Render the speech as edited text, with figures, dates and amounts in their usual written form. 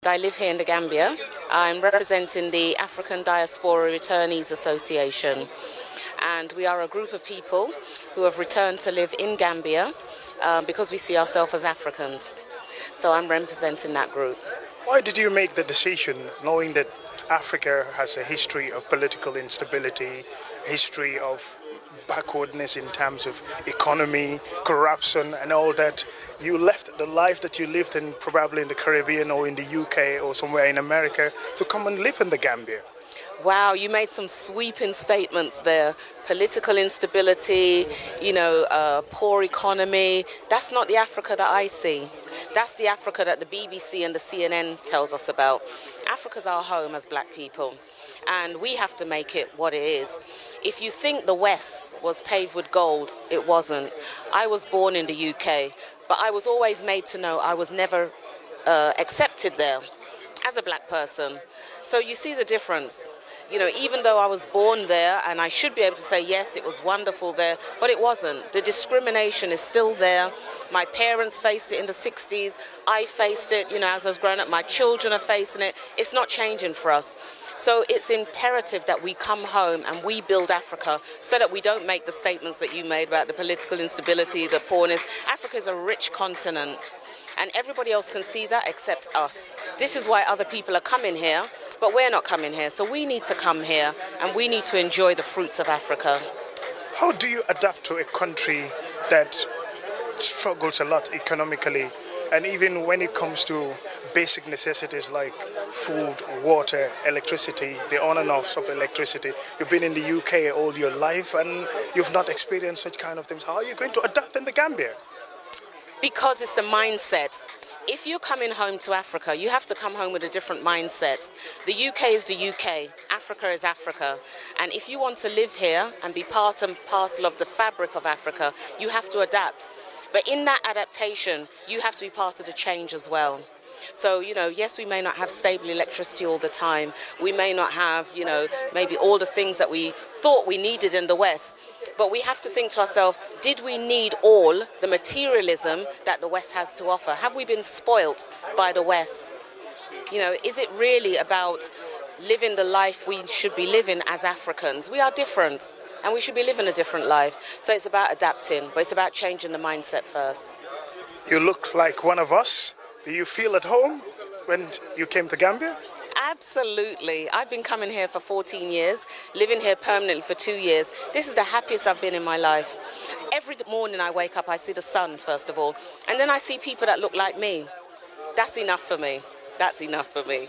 I live here in the Gambia. I'm representing the African Diaspora Returnees Association, and we are a group of people who have returned to live in Gambia because we see ourselves as Africans. So I'm representing that group. Why did you make the decision, knowing that Africa has a history of political instability, a history of backwardness in terms of economy, corruption and all that? You left the life that you lived in, probably in the Caribbean or in the UK or somewhere in America, to come and live in the Gambia. Wow, you made some sweeping statements there. Political instability, poor economy. That's not the Africa that I see. That's the Africa that the BBC and the CNN tells us about. Africa's our home as black people, and we have to make it what it is. If you think the West was paved with gold, it wasn't. I was born in the UK, but I was always made to know I was never accepted there as a black person. So you see the difference. Even though I was born there, and I should be able to say, yes, it was wonderful there, but it wasn't. The discrimination is still there. My parents faced it in the 60s. I faced it, as I was growing up. My children are facing it. It's not changing for us. So it's imperative that we come home and we build Africa so that we don't make the statements that you made about the political instability, the poorness. Africa is a rich continent, and everybody else can see that except us. This is why other people are coming here, but we're not coming here. So we need to come here and we need to enjoy the fruits of Africa. How do you adapt to a country that struggles a lot economically, and even when it comes to basic necessities like food, water, electricity, the on and offs of electricity? You've been in the UK all your life and you've not experienced such kind of things. How are you going to adapt in the Gambia? Because it's a mindset. If you're coming home to Africa, you have to come home with a different mindset. The UK is the UK, Africa is Africa. And if you want to live here and be part and parcel of the fabric of Africa, you have to adapt. But in that adaptation, you have to be part of the change as well. So, yes, we may not have stable electricity all the time. We may not have, maybe all the things that we thought we needed in the West. But we have to think to ourselves, did we need all the materialism that the West has to offer? Have we been spoilt by the West? Is it really about living the life we should be living as Africans? We are different, and we should be living a different life. So it's about adapting, but it's about changing the mindset first. You look like one of us. Do you feel at home when you came to Gambia? Absolutely. I've been coming here for 14 years, living here permanently for 2 years. This is the happiest I've been in my life. Every morning I wake up, I see the sun, first of all, and then I see people that look like me. That's enough for me. That's enough for me.